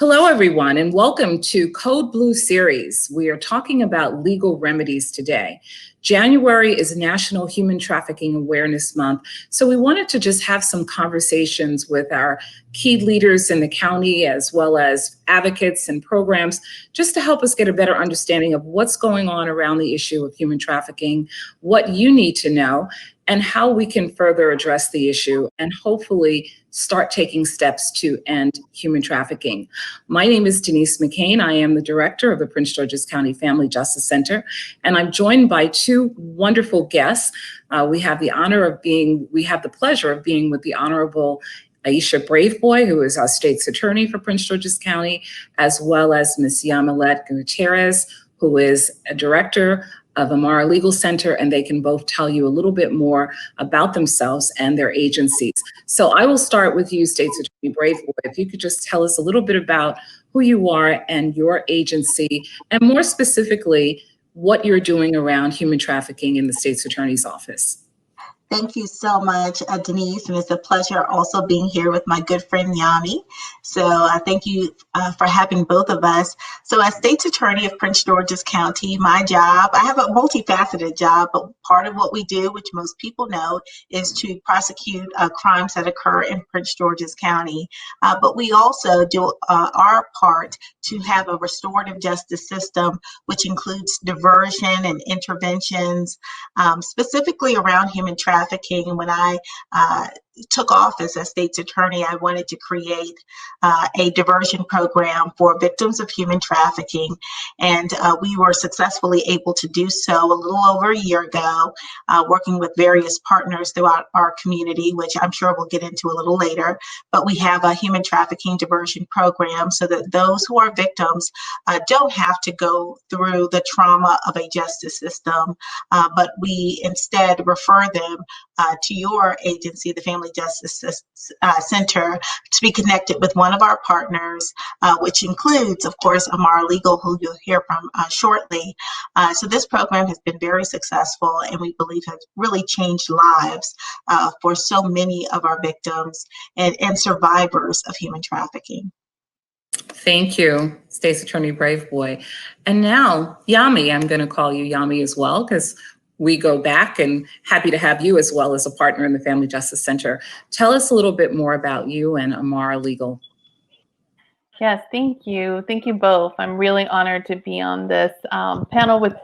Hello, everyone, and welcome to Code Blue Series. We are talking about legal remedies today. January is National Human Trafficking Awareness Month, so we wanted to just have some conversations with our key leaders in the county, as well as advocates and programs, just to help us get a better understanding of what's going on around the issue of human trafficking, what you need to know, and how we can further address the issue and hopefully start taking steps to end human trafficking. My name is Denise McCain. I am the director of the Prince George's County Family Justice Center, and I'm joined by two wonderful guests. We have the pleasure of being with the Honorable Aisha Braveboy, who is our state's attorney for Prince George's County, as well as Ms. Llamilet Gutierrez, who is a director of Amara Legal Center, and they can both tell you a little bit more about themselves and their agencies. So I will start with you, State's Attorney Braveboy. If you could just tell us a little bit about who you are and your agency, and more specifically, what you're doing around human trafficking in the State's Attorney's Office. Thank you so much, Denise, and it's a pleasure also being here with my good friend Yami. So thank you for having both of us. So as State's Attorney of Prince George's County, my job, I have a multifaceted job, but part of what we do, which most people know, is to prosecute crimes that occur in Prince George's County. But we also do our part to have a restorative justice system, which includes diversion and interventions, specifically around human trafficking. When I took office as state's attorney, I wanted to create a diversion program for victims of human trafficking. And we were successfully able to do so a little over a year ago, working with various partners throughout our community, which I'm sure we'll get into a little later. But we have a human trafficking diversion program so that those who are victims don't have to go through the trauma of a justice system, but we instead refer them to your agency, the Family Justice Center, to be connected with one of our partners, which includes, of course, Amara Legal, who you'll hear from shortly. So this program has been very successful, and we believe has really changed lives for so many of our victims and survivors of human trafficking. Thank you, State's Attorney Braveboy. And now, Yami, I'm going to call you Yami as well, because we go back, and happy to have you as well as a partner in the Family Justice Center. Tell us a little bit more about you and Amara Legal. Yes, thank you. Thank you both. I'm really honored to be on this panel with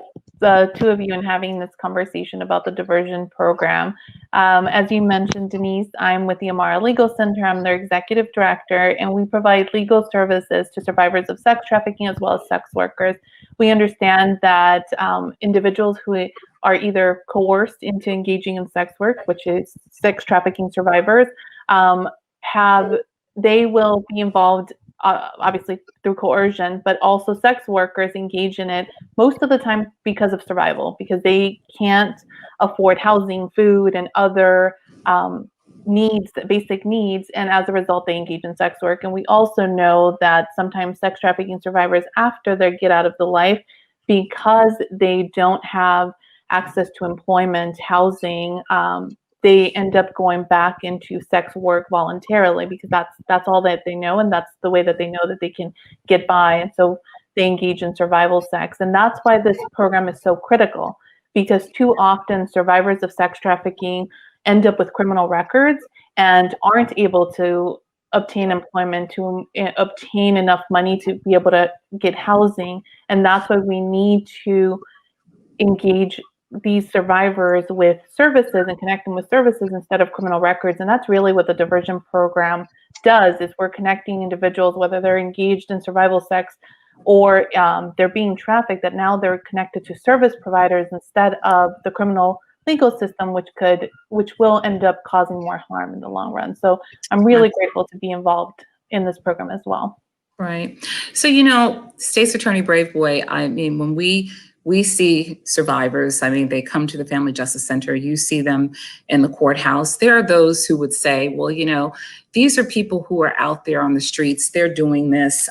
the two of you and having this conversation about the diversion program. As you mentioned, Denise, I'm with the Amara Legal Center. I'm their executive director, and we provide legal services to survivors of sex trafficking as well as sex workers. We understand that individuals who are either coerced into engaging in sex work, which is sex trafficking survivors, they will be involved obviously through coercion, but also sex workers engage in it most of the time because of survival, because they can't afford housing, food, and other basic needs, and as a result, they engage in sex work. And we also know that sometimes sex trafficking survivors, after they get out of the life, because they don't have access to employment, housing, they end up going back into sex work voluntarily because that's all that they know, and that's the way that they know that they can get by. And so they engage in survival sex. And that's why this program is so critical, because too often survivors of sex trafficking end up with criminal records and aren't able to obtain employment, to obtain enough money to be able to get housing. And that's why we need to engage these survivors with services and connect them with services instead of criminal records. And that's really what the diversion program does, is we're connecting individuals, whether they're engaged in survival sex or they're being trafficked, that now they're connected to service providers instead of the criminal legal system, which will end up causing more harm in the long run. So I'm really grateful to be involved in this program as well. Right. So, State's Attorney Braveboy, I mean, when we see survivors, I mean, they come to the Family Justice Center, you see them in the courthouse. There are those who would say, well, these are people who are out there on the streets, they're doing this.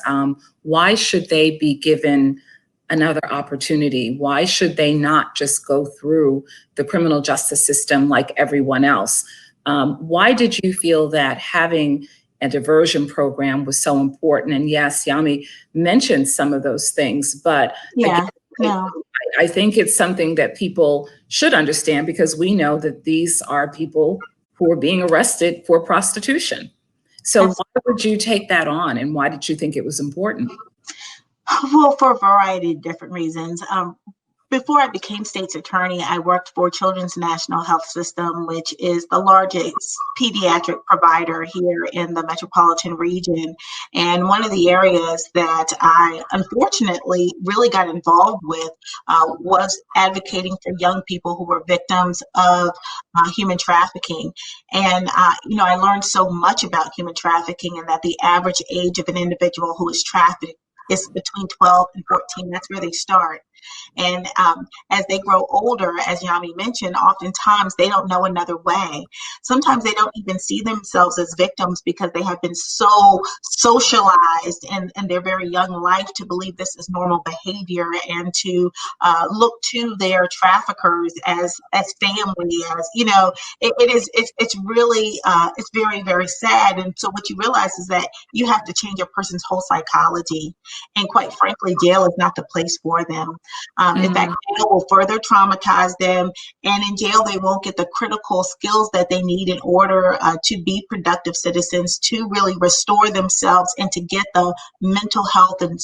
Why should they be given another opportunity? Why should they not just go through the criminal justice system like everyone else? Why did you feel that having and diversion program was so important. And yes, Yami mentioned some of those things, but Yeah, again, no. I think it's something that people should understand, because we know that these are people who are being arrested for prostitution. So why would you take that on, and why did you think it was important? Well, for a variety of different reasons. Before I became state's attorney, I worked for Children's National Health System, which is the largest pediatric provider here in the metropolitan region. And one of the areas that I unfortunately really got involved with was advocating for young people who were victims of human trafficking. And, I learned so much about human trafficking, and that the average age of an individual who is trafficked is between 12 and 14. That's where they start. And as they grow older, as Yami mentioned, oftentimes they don't know another way. Sometimes they don't even see themselves as victims, because they have been so socialized in their very young life to believe this is normal behavior, and to look to their traffickers as family, it's really it's very, very sad. And so what you realize is that you have to change a person's whole psychology, and quite frankly, jail is not the place for them. In fact, jail will further traumatize them, and in jail they won't get the critical skills that they need in order to be productive citizens, to really restore themselves, and to get the mental health and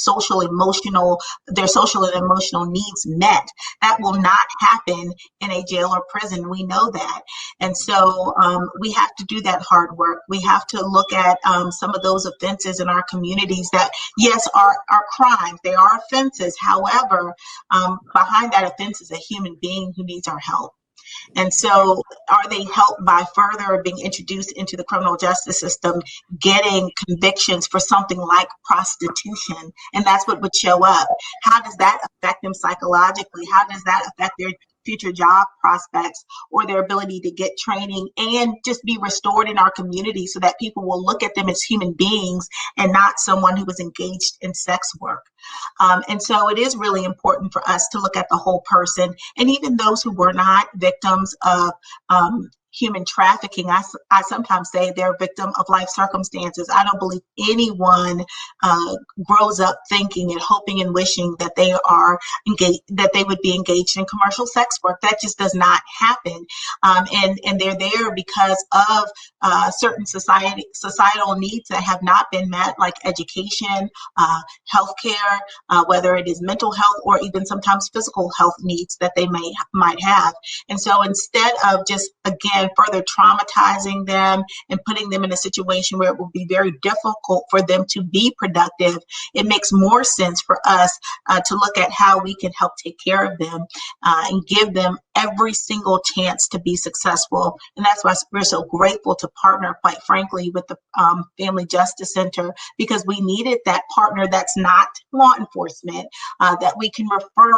their social and emotional needs met. That will not happen in a jail or prison. We know that. And so we have to do that hard work. We have to look at some of those offenses in our communities that, yes, are crimes. They are offenses. However, behind that offense is a human being who needs our help. And so are they helped by further being introduced into the criminal justice system, getting convictions for something like prostitution? And that's what would show up. How does that affect them psychologically? How does that affect their future job prospects, or their ability to get training and just be restored in our community, so that people will look at them as human beings and not someone who was engaged in sex work? And so it is really important for us to look at the whole person, and even those who were not victims of human trafficking. I sometimes say they're a victim of life circumstances. I don't believe anyone grows up thinking and hoping and wishing that they are engaged, that they would be engaged in commercial sex work. That just does not happen. And they're there because of certain societal needs that have not been met, like education, healthcare, whether it is mental health or even sometimes physical health needs that they might have. And so instead of just, again, further traumatizing them and putting them in a situation where it will be very difficult for them to be productive, it makes more sense for us to look at how we can help take care of them and give them every single chance to be successful. And that's why we're so grateful to partner, quite frankly, with the Family Justice Center, because we needed that partner that's not law enforcement, that we can refer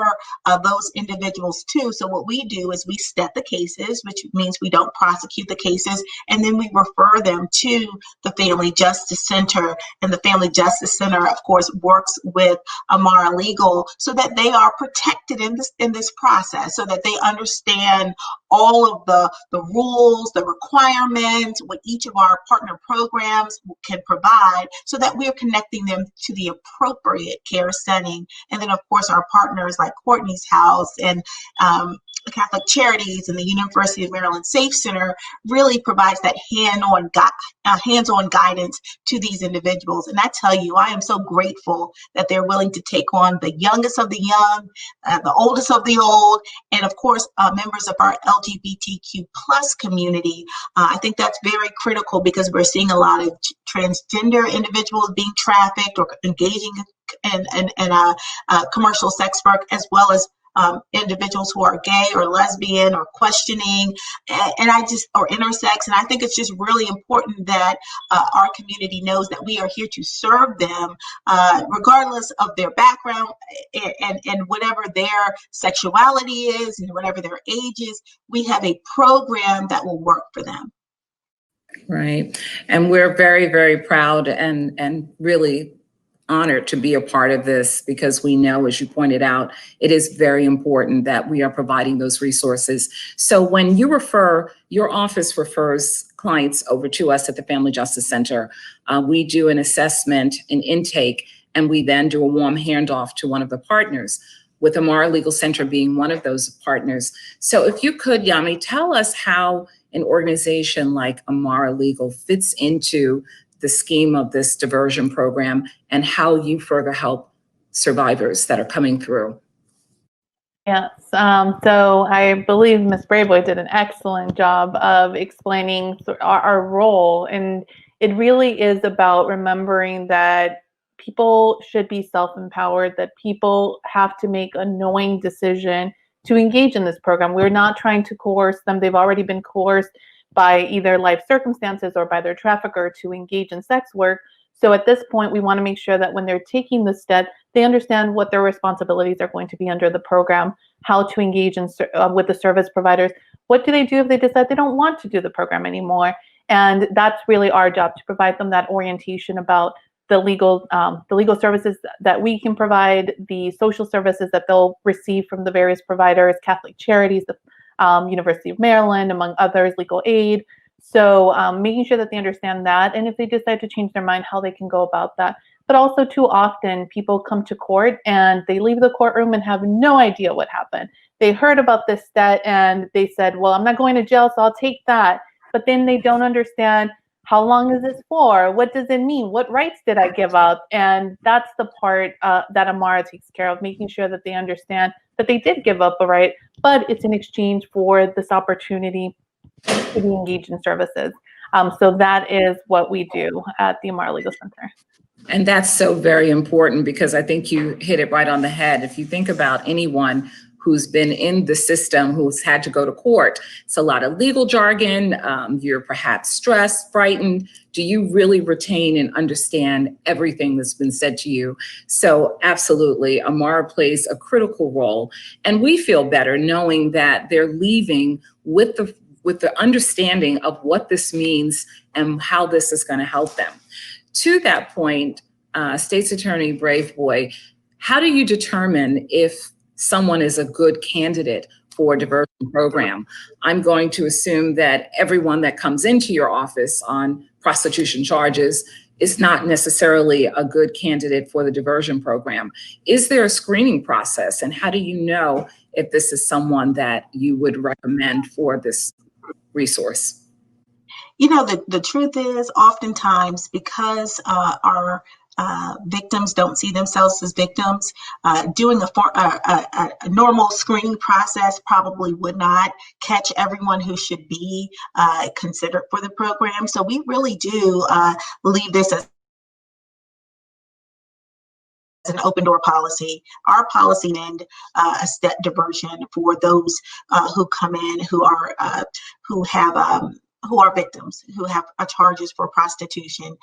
those individuals to. So what we do is we step the cases, which means we don't prosecute the cases, and then we refer them to the Family Justice Center. And the Family Justice Center, of course, works with Amara Legal so that they are protected in this process, so that they understand all of the rules, the requirements, what each of our partner programs can provide, so that we're connecting them to the appropriate care setting. And then, of course, our partners like Courtney's House and Catholic Charities and the University of Maryland Safe Center really provides that hands-on guidance to these individuals. And I tell you, I am so grateful that they're willing to take on the youngest of the young, the oldest of the old, and of course, members of our LGBTQ plus community. I think that's very critical, because we're seeing a lot of transgender individuals being trafficked or engaging in commercial sex work, as well as individuals who are gay or lesbian or questioning, or intersex. And I think it's just really important that our community knows that we are here to serve them, regardless of their background and whatever their sexuality is and whatever their age is. We have a program that will work for them. Right. And we're very, very proud and really honored to be a part of this, because we know, as you pointed out, it is very important that we are providing those resources. So when you refer, your office refers clients over to us at the Family Justice Center, we do an assessment, an intake, and we then do a warm handoff to one of the partners, with Amara Legal Center being one of those partners. So if you could, Yami, tell us how an organization like Amara Legal fits into the scheme of this diversion program and how you further help survivors that are coming through. Yes, so I believe Ms. Braveboy did an excellent job of explaining our role, and it really is about remembering that people should be self-empowered, that people have to make a knowing decision to engage in this program. We're not trying to coerce them. They've already been coerced by either life circumstances or by their trafficker to engage in sex work. So at this point, we want to make sure that when they're taking the step, they understand what their responsibilities are going to be under the program, how to engage in, with the service providers. What do they do if they decide they don't want to do the program anymore? And that's really our job, to provide them that orientation about the legal services that we can provide, the social services that they'll receive from the various providers, Catholic Charities, the University of Maryland, among others, legal aid. So making sure that they understand that, and if they decide to change their mind, how they can go about that. But also, too often, people come to court and they leave the courtroom and have no idea what happened. They heard about this debt and they said, well, I'm not going to jail, so I'll take that. But then they don't understand, how long is this for? What does it mean? What rights did I give up? And that's the part that Amara takes care of, making sure that they understand that they did give up a right, but it's in exchange for this opportunity to be engaged in services. So that is what we do at the Amara Legal Center. And that's so very important, because I think you hit it right on the head. If you think about anyone who's been in the system, who's had to go to court, it's a lot of legal jargon. You're perhaps stressed, frightened. Do you really retain and understand everything that's been said to you? So absolutely, Amara plays a critical role. And we feel better knowing that they're leaving with the understanding of what this means and how this is going to help them. To that point, State's Attorney Braveboy, how do you determine if someone is a good candidate for a diversion program? I'm going to assume that everyone that comes into your office on prostitution charges is not necessarily a good candidate for the diversion program. Is there a screening process, and how do you know if this is someone that you would recommend for this resource? You know, the truth is, oftentimes, because our victims don't see themselves as victims, doing a normal screening process probably would not catch everyone who should be considered for the program. So we really do leave this as an open door policy. Our policy and a step diversion for those who come in who are victims, who have charges for prostitution.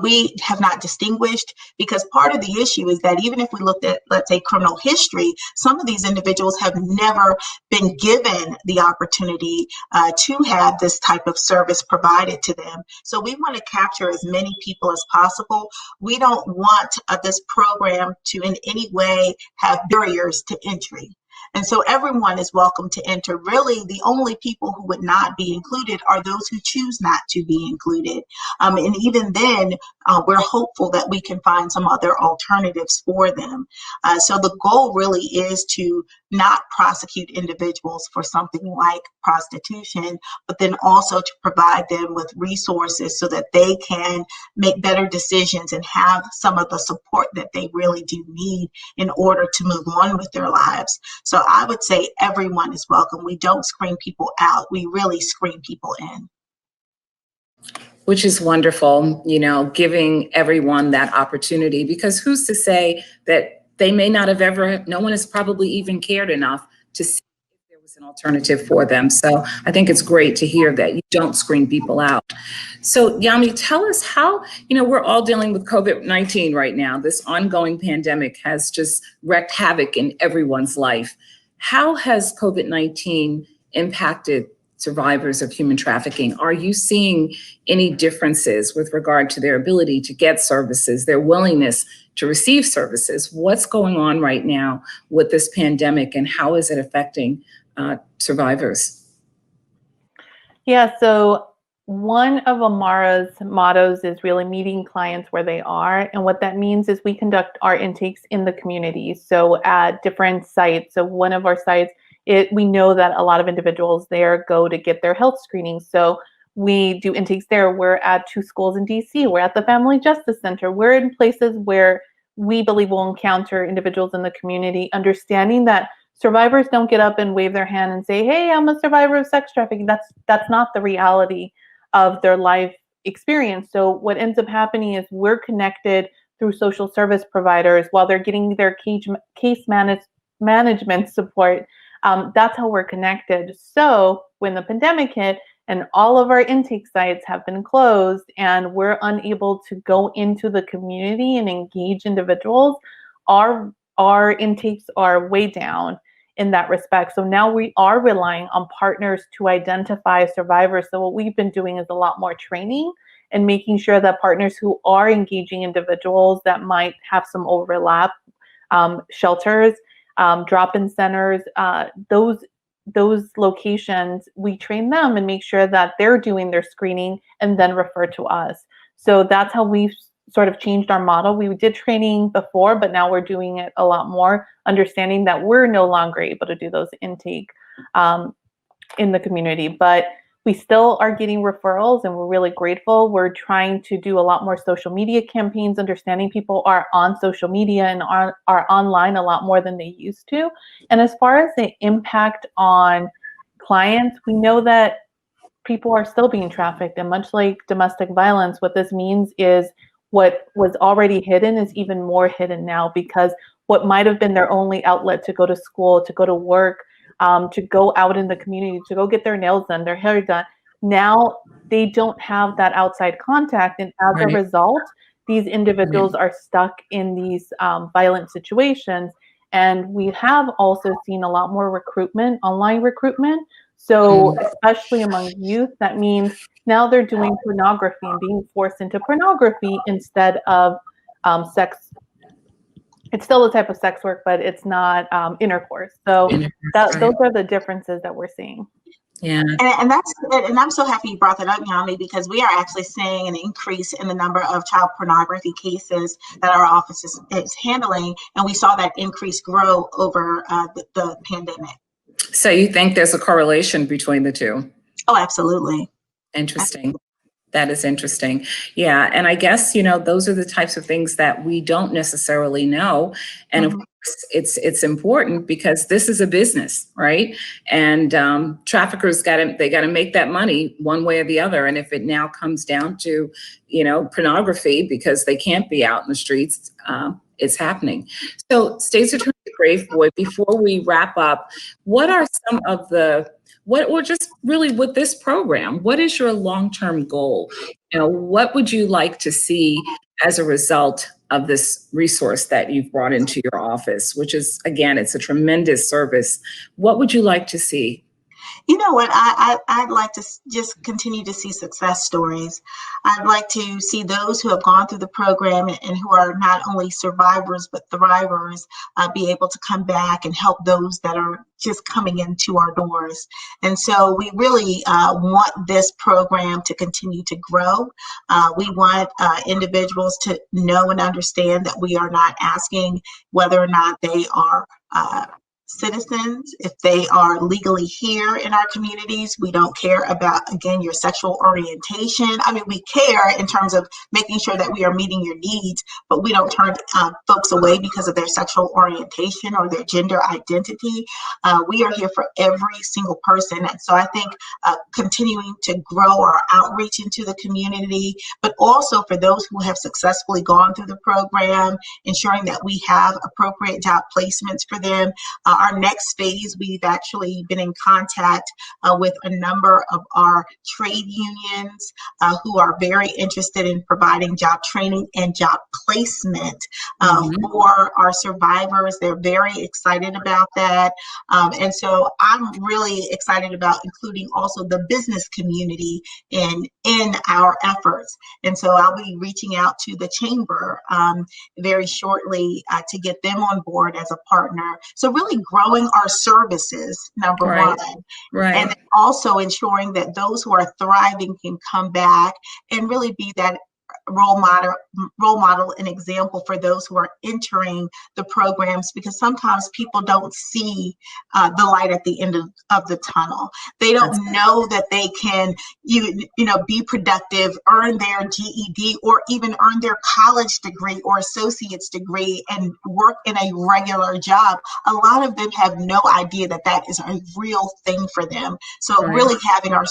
We have not distinguished, because part of the issue is that even if we looked at, let's say, criminal history, some of these individuals have never been given the opportunity to have this type of service provided to them. So we want to capture as many people as possible. We don't want this program to in any way have barriers to entry. And so everyone is welcome to enter. Really, the only people who would not be included are those who choose not to be included. And even then, we're hopeful that we can find some other alternatives for them. So the goal really is to not prosecute individuals for something like prostitution, but then also to provide them with resources so that they can make better decisions and have some of the support that they really do need in order to move on with their lives. So I would say everyone is welcome. We don't screen people out. We really screen people in. Which is wonderful, you know, giving everyone that opportunity, because who's to say that they may not have no one has probably even cared enough to see if there was an alternative for them. So I think it's great to hear that you don't screen people out. So Yami, tell us how, you know, we're all dealing with COVID-19 right now. This ongoing pandemic has just wreaked havoc in everyone's life. How has COVID-19 impacted survivors of human trafficking? Are you seeing any differences with regard to their ability to get services, their willingness to receive services? What's going on right now with this pandemic, and how is it affecting survivors? Yeah, so One of Amara's mottos is really meeting clients where they are. And what that means is we conduct our intakes in the community. So at different sites. So one of our sites, we know that a lot of individuals there go to get their health screening. So we do intakes there. We're at 2 schools in DC. We're at the Family Justice Center. We're in places where we believe we'll encounter individuals in the community, understanding that survivors don't get up and wave their hand and say, hey, I'm a survivor of sex trafficking. That's not the reality of their life experience. So what ends up happening is we're connected through social service providers while they're getting their case management support. That's how we're connected. So when the pandemic hit and all of our intake sites have been closed and we're unable to go into the community and engage individuals, our intakes are way down in that respect. So now we are relying on partners to identify survivors. So what we've been doing is a lot more training and making sure that partners who are engaging individuals that might have some overlap, shelters, drop-in centers, those locations, we train them and make sure that they're doing their screening and then refer to us. So that's how we've sort of changed our model. We did training before, but now we're doing it a lot more, understanding that we're no longer able to do those intake in the community, but we still are getting referrals and we're really grateful. We're trying to do a lot more social media campaigns, understanding people are on social media and are online a lot more than they used to. And as far as the impact on clients, we know that people are still being trafficked, and much like domestic violence, what this means is what was already hidden is even more hidden now, because what might have been their only outlet to go to school, to go to work, to go out in the community, to go get their nails done, their hair done, now they don't have that outside contact. And as a result, these individuals are stuck in these violent situations. And we have also seen a lot more recruitment, online recruitment. So especially among youth, that means now they're doing pornography and being forced into pornography instead of sex. It's still a type of sex work, but it's not intercourse. So those are the differences that we're seeing. Yeah. And I'm so happy you brought that up, Yami, because we are actually seeing an increase in the number of child pornography cases that our office is handling. And we saw that increase grow over the pandemic. So you think there's a correlation between the two? Oh, absolutely. Interesting. That is interesting. Yeah. And I guess, those are the types of things that we don't necessarily know. And of course, it's important because this is a business, right? And traffickers got to make that money one way or the other. And if it now comes down to, pornography because they can't be out in the streets, it's happening. So State's Attorney Braveboy, before we wrap up, what are some of or just really with this program, what is your long-term goal? What would you like to see as a result of this resource that you've brought into your office, which is, again, it's a tremendous service. What would you like to see? You know what? I'd like to just continue to see success stories. I'd like to see those who have gone through the program and who are not only survivors, but thrivers be able to come back and help those that are just coming into our doors. And so we really want this program to continue to grow. We want individuals to know and understand that we are not asking whether or not they are citizens, if they are legally here in our communities. We don't care about, again, your sexual orientation. I mean, we care in terms of making sure that we are meeting your needs, but we don't turn folks away because of their sexual orientation or their gender identity. We are here for every single person. And so I think continuing to grow our outreach into the community, but also for those who have successfully gone through the program, ensuring that we have appropriate job placements for them. Our next phase, we've actually been in contact with a number of our trade unions who are very interested in providing job training and job placement for our survivors. They're very excited about that. And so I'm really excited about including also the business community in our efforts. And so I'll be reaching out to the chamber very shortly to get them on board as a partner. So really growing our services, number Right. one, Right. and also ensuring that those who are thriving can come back and really be that role model and example for those who are entering the programs, because sometimes people don't see the light at the end of the tunnel. They don't That's know that they can be productive, earn their GED, or even earn their college degree or associate's degree and work in a regular job. A lot of them have no idea that that is a real thing for them. So right. really having our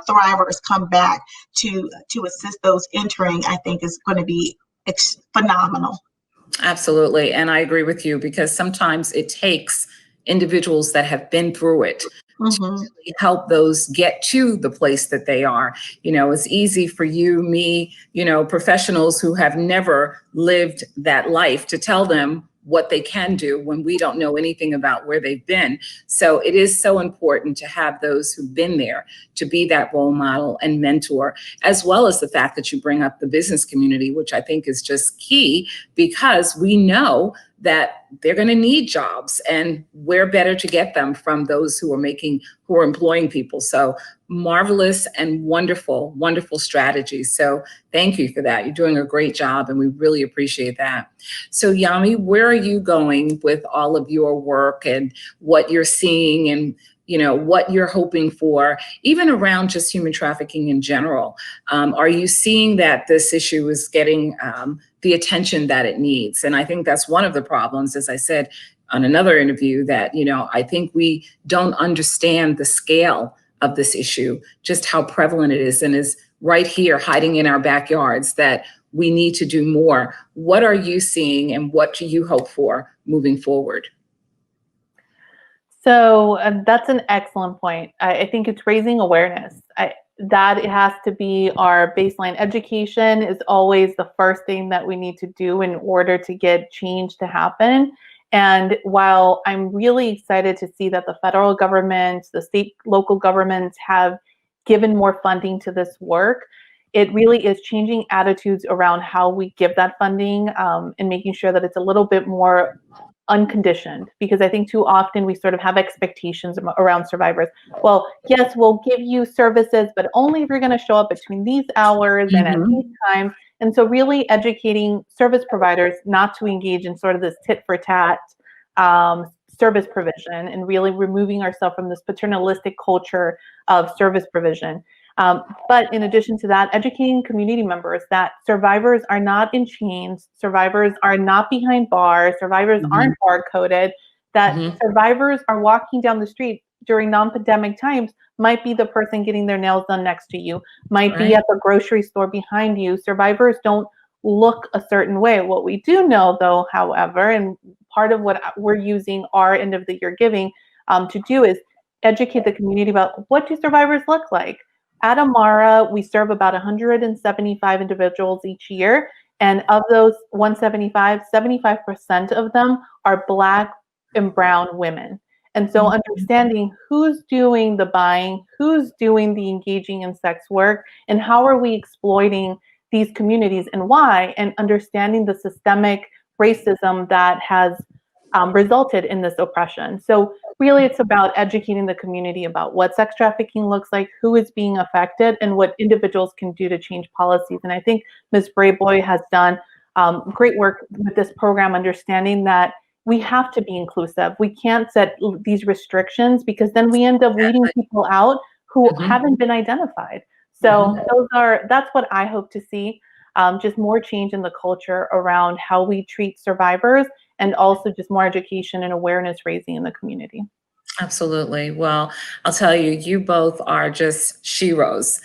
thrivers come back to assist those entering, I think, is going to be phenomenal. Absolutely. And I agree with you, because sometimes it takes individuals that have been through it to Mm-hmm. really help those get to the place that they are. It's easy for you, me, professionals who have never lived that life to tell them what they can do when we don't know anything about where they've been. So it is so important to have those who've been there to be that role model and mentor, as well as the fact that you bring up the business community, which I think is just key, because we know that they're going to need jobs, and where better to get them from those who are employing people. So marvelous and wonderful, wonderful strategies. So thank you for that. You're doing a great job, and we really appreciate that. So Yami, where are you going with all of your work and what you're seeing, and what you're hoping for, even around just human trafficking in general? Are you seeing that this issue is getting the attention that it needs? And I think that's one of the problems, as I said on another interview, that, I think we don't understand the scale of this issue, just how prevalent it is, and is right here hiding in our backyards, that we need to do more. What are you seeing, and what do you hope for moving forward? So that's an excellent point. I think it's raising awareness. That it has to be our baseline. Education is always the first thing that we need to do in order to get change to happen. And while I'm really excited to see that the federal government, the state, local governments have given more funding to this work, it really is changing attitudes around how we give that funding, and making sure that it's a little bit more unconditioned, because I think too often we sort of have expectations around survivors. Well, yes, we'll give you services, but only if you're going to show up between these hours and at these times. And so really educating service providers not to engage in sort of this tit for tat service provision, and really removing ourselves from this paternalistic culture of service provision. But in addition to that, educating community members that survivors are not in chains, survivors are not behind bars, survivors aren't bar-coded, that survivors are walking down the street during non-pandemic times, might be the person getting their nails done next to you, might be at the grocery store behind you. Survivors don't look a certain way. What we do know, though, however, and part of what we're using our end of the year giving to do, is educate the community about, what do survivors look like? At Amara, we serve about 175 individuals each year. And of those 175, 75% of them are Black and brown women. And so understanding who's doing the buying, who's doing the engaging in sex work, and how are we exploiting these communities and why, and understanding the systemic racism that has resulted in this oppression. So really it's about educating the community about what sex trafficking looks like, who is being affected, and what individuals can do to change policies. And I think Ms. Braveboy has done great work with this program, understanding that we have to be inclusive. We can't set these restrictions, because then we end up weeding people out who haven't been identified. So that's what I hope to see, just more change in the culture around how we treat survivors, and also just more education and awareness raising in the community. Absolutely. Well, I'll tell you, you both are just sheroes,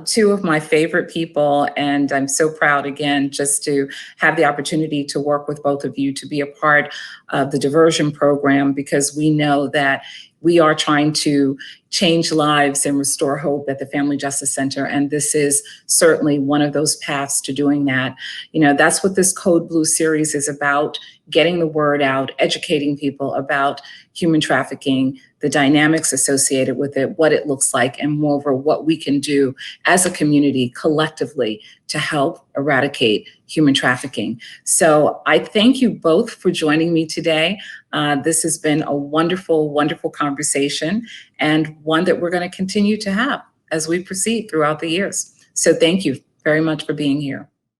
two of my favorite people. And I'm so proud, again, just to have the opportunity to work with both of you, to be a part of the diversion program, because we know that we are trying to change lives and restore hope at the Family Justice Center. And this is certainly one of those paths to doing that. That's what this Code Blue series is about, getting the word out, educating people about human trafficking, the dynamics associated with it, what it looks like, and moreover, what we can do as a community collectively to help eradicate human trafficking. So I thank you both for joining me today. This has been a wonderful, wonderful conversation, and one that we're going to continue to have as we proceed throughout the years. So thank you very much for being here.